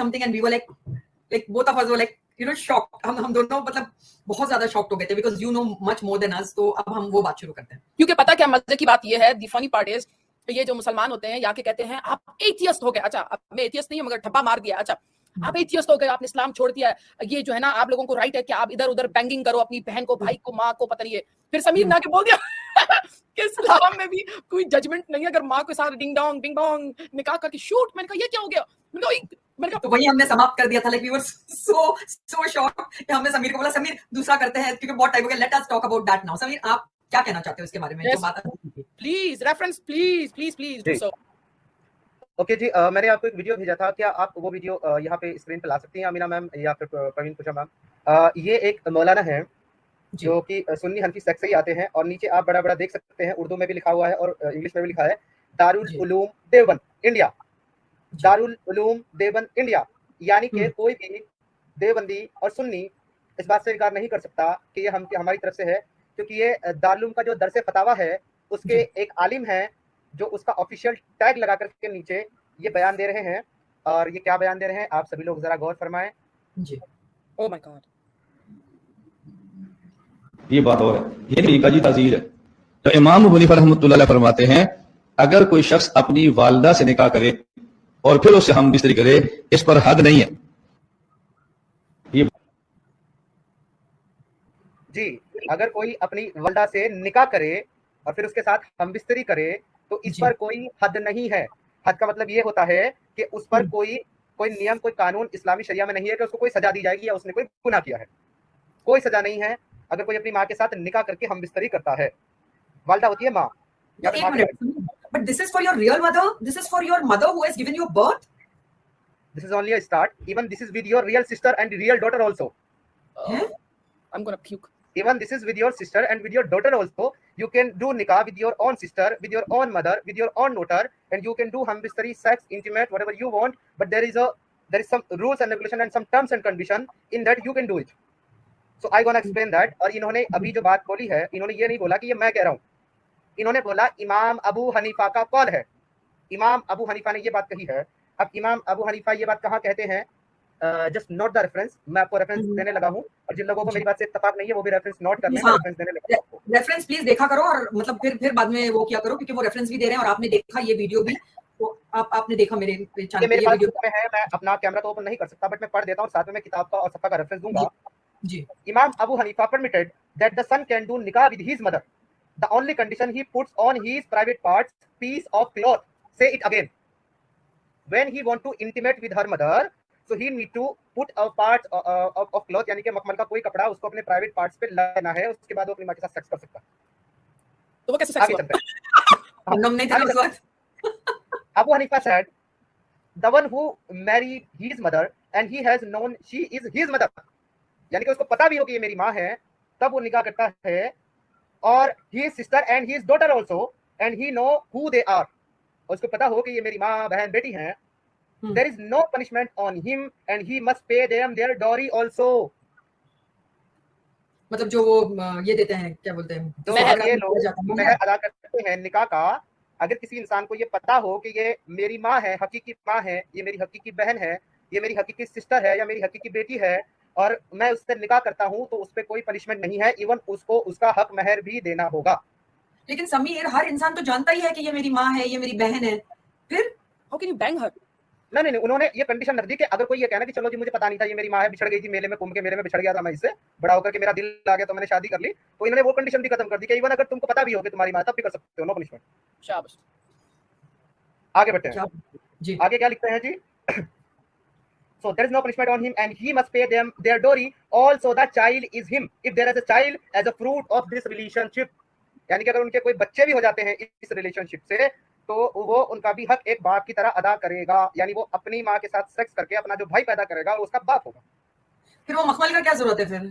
something and we were like both of us were like, you know, shocked. हम दोनों मतलब बहुत ज्यादा shocked हो गए थे because you know much more than us. तो अब हम वो बात शुरू करते हैं. क्योंकि पता क्या मजे की बात ये है, the funny part is, ये जो मुसलमान होते हैं या के कहते हैं आप एथियस्ट हो गए. अच्छा, अब मैं एथियस्ट नहीं हूं मगर ठप्पा मार दिया. अच्छा, आप एथियस्ट हो गए, आपने इस्लाम छोड़ दिया. ये जो है ना, आप लोगों को राइट है कि आप इधर उधर बैंगिंग करो अपनी बहन को, भाई को, माँ को, पता नहीं है. फिर समीर ने आके बोल दिया कि इस्लाम में भी कोई जजमेंट नहीं है. अगर माँ के साथ डिंग डोंग बिंग बोंग निकाह करके शूट. मैंने कहा ये क्या हो गया. तो वही हमने समाप्त कर दिया था. Like we were so shocked कि हमने समीर को बोला, समीर दूसरा करते हैं क्योंकि बहुत टाइम हो गया. Let us talk about that now. Sameer, आप क्या कहना चाहते हो इसके बारे में? जो बात please reference, please do so. Okay जी, मैंने आपको एक वीडियो भेजा था. क्या आप वो वीडियो यहाँ पे स्क्रीन पे ला सकती हैं अमीना मैम या फिर प्रवीण कुशा मैम? ये एक मौलाना है जो कि सुन्नी हनफी सेक्ट से ही आते हैं और नीचे आप बड़ा बड़ा देख सकते हैं, उर्दू में भी लिखा हुआ है और इंग्लिश में भी लिखा है, दारुल उलूम देवबंद इंडिया. दारुल उलूम देवबंद इंडिया, यानी कि कोई भी देवबंदी और सुन्नी इस बात से इनकार नहीं कर सकता कि ये हमारी तरफ से है, क्योंकि ये दारुल का जो दरसे फतावा है उसके एक आलिम है जो उसका ऑफिशियल टैग लगा करके नीचे ये बयान दे रहे हैं. और ये क्या बयान दे रहे हैं आप सभी लोग जरा गौर फरमाएं. जी. ओह माय गॉड, ये बात और है, ये तरीका जी ताजील है. तो इमाम अबू हनीफा रहमतुल्लाह अलैह फरमाते हैं, अगर कोई शख्स अपनी वालिदा से निकाह करे और फिर उससे हम बिस्तरी करे, इस पर हद नहीं है. ये जी, अगर कोई अपनी वालिदा से निकाह करे और फिर उसके साथ हम बिस्तरी करे तो इस पर कोई हद नहीं है. हद का मतलब ये होता है कि उस पर कोई नियम, कोई कानून इस्लामी शरिया में नहीं है कि उसको कोई सजा दी जाएगी या उसने कोई गुनाह किया है. कोई सजा नहीं है अगर कोई अपनी माँ के साथ निकाह करके हम बिस्तरी करता है. वालिदा होती है माँ. But this is for your real mother. This is for your mother who has given you birth. This is only a start. Even this is with your real sister and real daughter also. I'm gonna puke. Even this is with your sister and with your daughter also. You can do nikah with your own sister, with your own mother, with your own daughter, and you can do hambistari, sex, intimate, whatever you want. But there is some rules and regulation and some terms and condition in that you can do it. So I gonna explain that. और इन्होंने अभी जो बात बोली है, इन्होंने ये नहीं बोला कि ये मैं कह रहा हूँ. इन्होंने बोला इमाम अबू हनीफा का कौल है. इमाम अबू हनीफा ने ये बात कही है. अब इमाम अबू हनीफा ये बात कहाँ कहते हैं? Just note the reference. मैं आपको रेफरेंस देने लगा हूँ और जिन लोगों को मेरी बात से इत्तेफाक नहीं है वो भी रेफरेंस नोट कर लें. रेफरेंस देने लगा हूं. रेफरेंस प्लीज देखा करो और मतलब फिर बाद में वो क्या करो, क्योंकि वो रेफरेंस भी दे रहे हैं और आपने देखा ये वीडियो भी. तो आपने देखा मेरे चैनल पे ये वीडियो में है. मैं अपना कैमरा तो ओपन नहीं कर सकता बट मैं पढ़ देता हूँ, साथ में मैं किताब का और सफ़ा का रेफरेंस दूंगा. जी. Imam Abu Hanifa permitted that the son can do nikah with his mother. The only condition he puts on his private parts piece of cloth. Say it again. When he want to intimate with her mother, so he need to put a part of cloth, यानी कि मखमल का कोई कपड़ा उसको अपने private parts पे लगाना है. उसके बाद वो अपनी माँ के साथ सेक्स कर सकता है. तो वो कैसे सेक्स करता है? हम नहीं थे उस वक्त. Abu Hanifa said, the one who married his mother and he has known she is his mother, यानी कि उसको पता भी हो कि ये मेरी माँ है, तब वो निकाह करता है. और his sister and his daughter also, and he know who they are. उसको पता हो कि ये मेरी माँ, बहन, बेटी हैं. There is no punishment on him and he must pay them their dowry also. मतलब जो वो ये देते हैं, क्या बोलते हैं, तो अगर ये लोग महर अदा करते हैं निकाह का, अगर किसी इंसान को ये पता हो कि ये मेरी माँ है, हकीकी माँ है, ये मेरी हकीकी बहन है, ये मेरी हकीकी सिस्टर है या मेरी हकीकी बेटी है और मैं उससे निकाह करता हूँ, तो उस पर कोई पनिशमेंट नहीं है. इवन उसको उसका हक महर भी देना होगा. लेकिन समीर, हर इंसान तो जानता ही है कि ये मेरी माँ है, ये मेरी बहन है. फिर हाउ कैन यू बैंग हर? नहीं, उन्होंने ये कंडीशन रख दी कि अगर कोई ये कहना कि चलो जी मुझे पता नहीं था ये मेरी माँ है, बिछड़ गई थी मेले में, कुंभ के मेले में बिछड़ गया था मैं इससे, बड़ा होकर के मेरा दिल आ गया तो मैंने शादी कर ली, तो इन्होंने वो कंडीशन भी खत्म कर दी कि इवन अगर तुमको पता भी हो कि तुम्हारी माँ, तब भी कर सकते हो, नो पनिशमेंट. शाबाश. आगे बढ़ते हैं जी. आगे क्या लिखते हैं जी? So there is no punishment on him and he must pay them their dowry. Also the child is him if there is a child as a fruit of this relationship. यानी कि अगर उनके कोई बच्चे भी हो जाते हैं इस रिलेशनशिप से, तो वो उनका भी हक एक बाप की तरह अदा करेगा. यानी वो अपनी माँ के साथ सेक्स करके अपना जो भाई पैदा करेगा वो उसका बाप होगा. फिर वो मखमल का क्या जरूरत है फिर?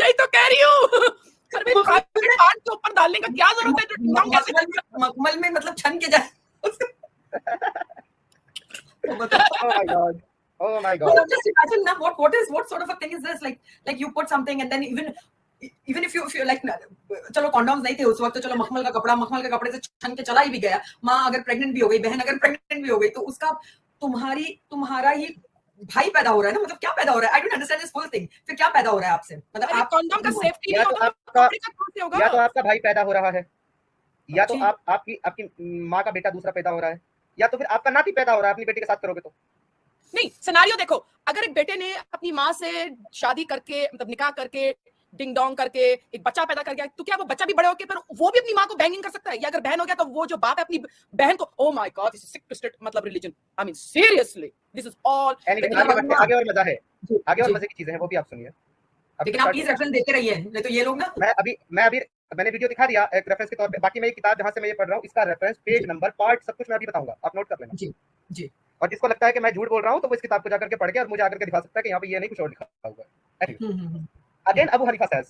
यही तो कह रही हूँ. पार्ट के ऊपर डालने का क्या जरूरत है? मखमल में मतलब छन के जाए. Oh my god. Well, just imagine now what sort of a thing is this? Like you put something and then even if you like, चलो condoms नहीं थे उस वक्त, तो चलो मखमल के कपड़े से छन के चला ही भी गया. माँ अगर प्रेग्नेंट भी हो गई, बहन अगर प्रेग्नेंट भी हो गई, तो उसका तुम्हारा ही भाई पैदा हो रहा है ना, मतलब क्या पैदा हो रहा है? I don't understand this full thing. फिर क्या पैदा हो रहा है आपसे? मतलब अरे आप कंडोम का सेफ्टी या नहीं तो होगा तो आपका कपड़े का कौन से होगा? या तो आपका भाई पैदा हो रहा है, या तो जी। आपकी आपकी माँ का बेटा दूसरा पैदा हो रहा है, या तो फिर आपका नाती पैदा हो रहा है अपनी बेटी के साथ करोगे तो। नहीं, सिनेरियो देखो, अगर एक बेटे ने अपनी माँ से शादी करके मतलब निकाह करके डिंग डोंग करके एक बच्चा पैदा कर गया, तो क्या वो बच्चा भी बड़े होके फिर वो भी अपनी माँ को बैंगिंग कर सकता है? या अगर बहन हो गया तो वो जो बाप है अपनी बहन को, oh my God, this is sick twisted मतलब religion, I mean seriously this is all. Anyway, लेकिन आगे अब बढ़ते हैं, आगे और मजा है, जी, आगे और जी। मजे की चीजें हैं, वो भी आप सुनिए। अभी लेकिन आप start प्लीज होगा। रेफरेंस देते रहिए, नहीं तो ये लोग ना मैंने वीडियो दिखा दिया एक रेफरेंस के तौर पे। बाकी मैं ये किताब जहां से मैं ये पढ़ रहा हूँ, इसका रेफरेंस, पेज नंबर, पार्ट, सब कुछ मैं अभी बताऊंगा, आप नोट कर लेना। जी, जी। और जिसको लगता है कि मैं झूठ बोल रहा हूँ तो वो इस किताब को जाकर के पढ़ के और मुझे आकर के दिखा सकता है कि यहाँ पे ये नहीं कुछ और लिखा हुआ है। Anyway, again Abu Hanifa says,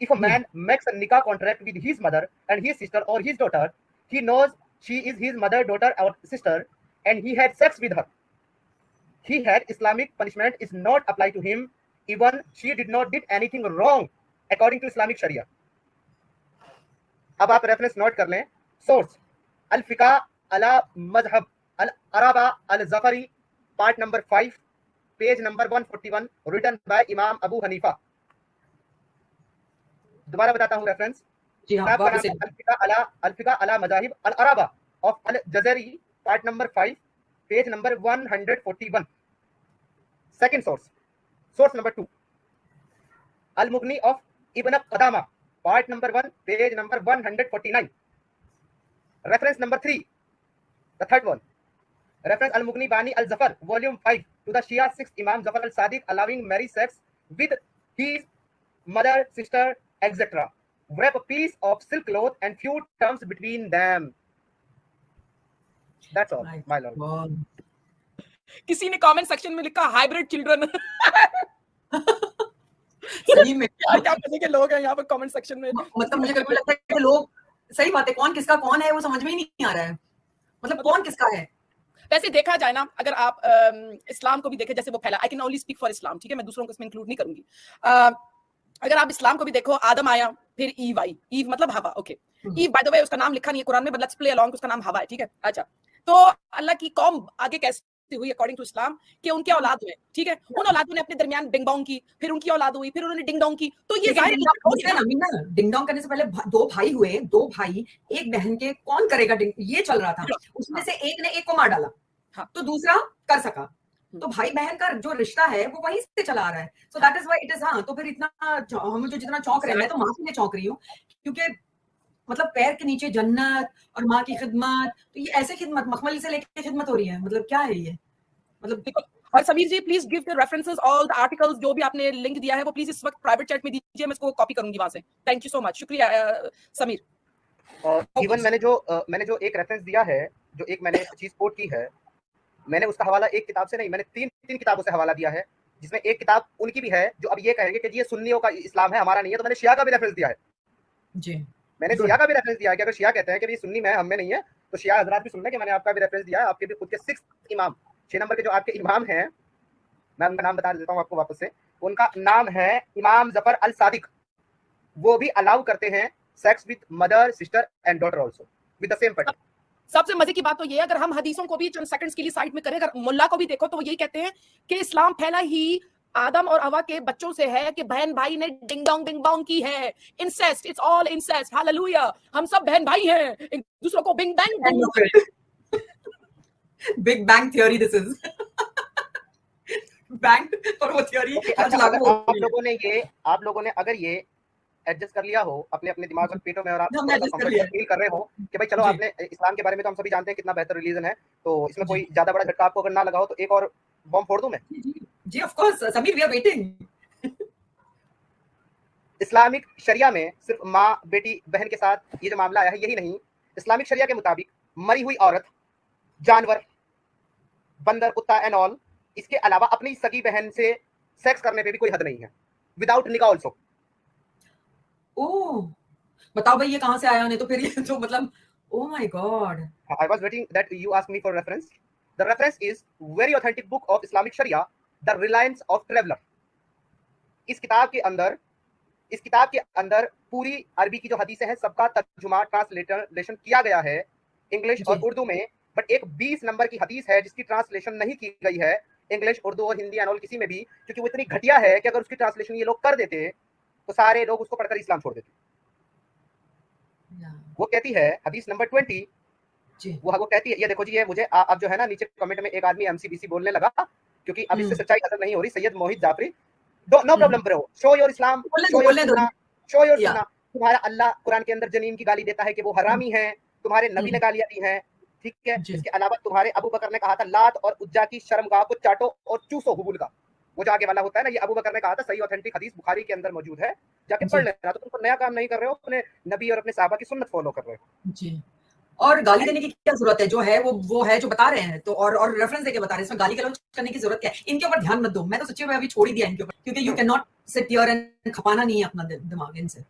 if a man makes a nikah contract with his mother and his sister or his daughter, he knows she is his mother, daughter or sister, and he had sex with her, he had Islamic punishment is not applied to him, even she did not did anything wrong according to Islamic Sharia. अब आप reference note कर लें। Source अल फिका अला मजहब अल अरबा अल जफरी, part number 5, page number 141, written by Imam Abu Hanifa. दोबारा बताता हूं रेफरेंस। जी हाँ, किताब का वापस नाम है अल फिका अला मजाहिब अल अरबा ऑफ अल जजरी, part number 5, page number 141। Second source number 2, अल मुगनी ऑफ इब्न कदामा, part number 1, page number 149। Reference number 3, the third one, reference al-Mughni Bani al-Zafar, volume 5, to the Shia 6 Imam Zafar al-Sadiq allowing marriage sex with his mother, sister, etc. Wrap a piece of silk cloth and few terms between them. That's all, my lord. किसी ने comment section में लिखा hybrid children. सही में क्या क्या मजे के लोग हैं यहाँ पर कमेंट सेक्शन में। मतलब मुझे कभी लगता है कि लोग, सही बात है, कौन किसका कौन है वो समझ में ही नहीं आ रहा है। मतलब कौन किसका है? वैसे देखा जाए ना, अगर आप इस्लाम को भी देखें, जैसे वो फैला, I can only speak for इस्लाम, ठीक है, मैं दूसरों को इसमें इंक्लूड नहीं करूंगी। अगर आप इस्लाम को भी देखो, आदम आया, फिर ईव आई, ईव मतलब हवा, okay. Eve by the way उसका नाम लिखा नहीं है कुरान में, बट लेट्स प्ले अलोंग, उसका नाम हवा है, ठीक है। अच्छा, तो अल्लाह की कौम आगे कैसे हुई अकॉर्डिंग टू इस्लाम, कि उनके औलाद हुए, ठीक है, उन औलादों ने अपने दरमियान डिंग डोंग की, फिर उनकी औलाद हुई, फिर उन्होंने डिंग डोंग की, तो ये जाहिर है डिंग डोंग करने से पहले दो भाई हुए, दो भाई एक बहन के, कौन करेगा डिंग, ये चल रहा था। उसमें से एक ने एक को मार डाला, हाँ, तो दूसरा कर सका। तो भाई बहन का जो रिश्ता है वो वहीं से चला आ रहा है। So that is why it is. हाँ, तो फिर इतना हम जो जितना चौंक रहे हैं, मैं तो माँ से चौंक रही हूँ, क्योंकि मतलब पैर के नीचे जन्नत और माँ की खिदमत, तो ये ऐसे खिदमत मखमली से लेके खिदमत हो रही है, मतलब क्या है ये? मतलब और Sameer ji please give the references, all the articles, जो भी आपने लिंक दिया है वो प्लीज इस वक्त प्राइवेट चैट में दीजिए, मैं इसको कॉपी करूंगी वहां से। थैंक यू सो मच, शुक्रिया समीर। इवन मैंने जो एक रेफरेंस दिया है, जो एक मैंने चीज कोट की है, मैंने उसका हवाला एक किताब से नहीं, मैंने तीन किताबों से हवाला दिया है, जिसमें एक किताब उनकी भी है जो अब ये कहेंगे कि ये सुन्नियों का इस्लाम है, हमारा नहीं है। तो मैंने शिया का भी रेफरेंस दिया है जी, मैंने शिया का भी रेफरेंस दिया है कि अगर शिया कहते हैं कि ये सुन्नी में हम में नहीं है, तो शिया हजरात भी सुन लें कि मैंने आपका भी रेफरेंस दिया है। आपके भी खुद के 6 इमाम, 6 नंबर के जो आपके इमाम हैं, मैं उनका नाम बता देता हूँ आपको वापस से। उनका नाम है इमाम जफर अल सादिक। वो भी अलाउ करते हैं sex with mother, sister and daughter also with the same pattern. सबसे मजे की बात तो ये है, अगर हम हदीसों को भी चंद सेकंड्स के लिए साइड में करें, अगर मुल्ला को भी देखो तो वो यही कहते हैं कि इस्लाम फैला ही आदम और हवा के बच्चों से है, कि बहन भाई ने डिंग डोंग की है, incest, it's all incest, hallelujah, हम सब बहन भाई हैं, एक दूसरों को big bang big bang theory, this is bank और वो थ्योरी। अच्छा, अगर आप लोगों ने अगर ये एडजस्ट कर लिया हो अपने अपने दिमाग और पेटों में, और आप फील कर रहे हो कि भाई चलो, आपने इस्लाम के बारे में तो हम सभी जानते हैं कितना बेहतर रिलीजन है, तो इसमें कोई ज्यादा बड़ा झटका आपको अगर ना लगा हो, तो एक और बम फोड़ दूं मैं। जी of course Sameer, we are waiting. Islamic शरिया में सिर्फ माँ बेटी बहन के साथ ये जो मामला आया है यही नहीं, इस्लामिक शरिया के मुताबिक मरी हुई औरत, जानवर, बंदर, कुत्ता एंड ऑल, इसके अलावा अपनी सगी बहन से सेक्स करने पे भी कोई हद नहीं है, विदाउट निकाह आल्सो। ओह, बताओ भाई ये कहां से आया? नहीं तो फिर ये तो मतलब, oh my god, I was waiting that you ask me for reference. The reference is very authentic book of Islamic Sharia, The Reliance of Traveler. इस किताब के अंदर पूरी अरबी की जो हदीसें हैं सबका तर्जुमा, ट्रांसलेशन किया गया है इंग्लिश और उर्दू में, बट एक 20 नंबर की हदीस है जिसकी ट्रांसलेशन नहीं की गई है इंग्लिश, उर्दू और हिंदी एंड ऑल किसी में भी, क्योंकि वो इतनी घटिया है कि अगर उसकी ट्रांसलेशन ये लोग कर देते तो सारे लोग उसको पढ़कर इस्लाम छोड़ देते। वो कहती है हदीस नंबर 20 जी वो कहती है, ये देखो जी, ये मुझे अब जो है ना नीचे कमेंट में एक आदमी एमसीबीसी बोलने लगा, क्योंकि अब इससे सच्चाई हजम नहीं हो रही। Syed Mohit Jafri, no problem bro, show your Islam, show your sunnah, show your sunnah. तुम्हारा अल्लाह कुरान के अंदर जनीन की गाली देता है कि वो हरामी है, तुम्हारे नबी ने गालियां दी हैं, ठीक है। इसके अलावा तुम्हारे अबू बकर ने कहा था लात और उज्जा की शर्मगाह को चाटो और चूसो हुबुल का, वो जो आगे वाला होता है ना, ये अबू बकर ने कहा था, सही ऑथेंटिक हदीस बुखारी के अंदर मौजूद है, जाके पढ़ लेना। तो तुम नया काम नहीं कर रहे हो, अपने नबी और अपने साहबा की सुन्नत फॉलो कर रहे हो जी। और गाली देने की क्या जरूरत है, जो है वो है जो बता रहे हैं, तो और रेफरेंस देके बता रहे हैं, इसमें गाली गलौज करने की जरूरत क्या है। इनके ऊपर ध्यान मत दो, मैं तो सच्ची में अभी छोड़ ही दिया इनके ऊपर, क्योंकि you can not sit here and खपाना नहीं है अपना दिमाग इनसे।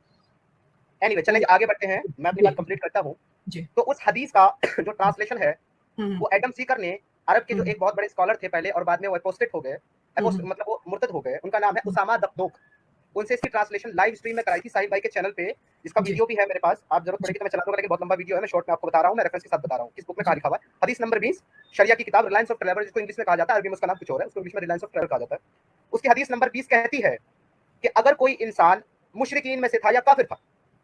एनीवे चलें आगे बढ़ते हैं, मैं अपनी बात कंप्लीट करता हूं। तो उस हदीस का जो ट्रांसलेशन है वो एडम सीकर ने, अरब के जो एक बहुत बड़े स्कॉलर थे पहले और बाद में वो अपोस्टेट हो गए, मतलब वो मुर्तद हो गए, उनका नाम है उसामा दकदोक, उनसे इसकी ट्रांसलेशन लाइव स्ट्रीम में कराई थी साहिल भाई के चैनल पे, जिसका वीडियो भी है मेरे पास, आप जरूरत पड़ेगी तो मैं चला दूंगा, लेकिन बहुत लंबा वीडियो है, मैं शॉर्ट में आपको बता रहा हूं, मैं रेफरेंस के साथ बता रहा हूं किस बुक में कहा लिखा हुआ है। हदीस नंबर 20 शरिया की किताब रिलायंस ऑफ ट्रैवलर, जिसको इंग्लिश में कहा जाता है, अरबी में उसका नाम कुछ और है, उसको इंग्लिश में रिलायंस ऑफ ट्रैवलर कहा जाता है। उसकी हदीस नंबर 20 कहती है कि अगर कोई इंसान मुशरिकीन में से था या काफिर था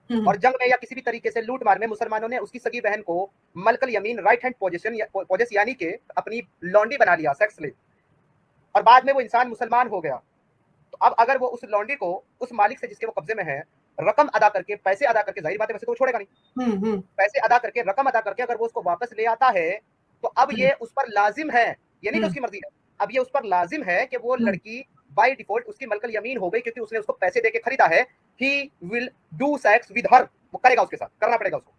और जंग में या किसी भी तरीके से लूट मार में मुसलमानों ने उसकी सगी बहन को मलकल यमीन राइट हैंड पोजीशन यानी कि अपनी लॉन्डी बना लिया, सेक्स स्लेव, और बाद में वो इंसान मुसलमान हो गया, तो अब अगर वो उस लॉन्डी को उस मालिक से जिसके वो कब्जे में है रकम अदा करके, पैसे अदा करके, जाहिर बात है वैसे तो वो छोड़ेगा नहीं, पैसे अदा करके, रकम अदा करके अगर वो उसको वापस ले आता है तो अब ये उस पर लाजिम है, ये नहीं कि उसकी मर्जी है, अब ये उस पर लाजिम है कि वो लड़की बाय डिफॉल्ट उसकी मलकल यमीन हो गई, क्योंकि उसने उसको पैसे देके खरीदा है। He will do sex with her, वो करेगा, उसके साथ करना पड़ेगा उसको।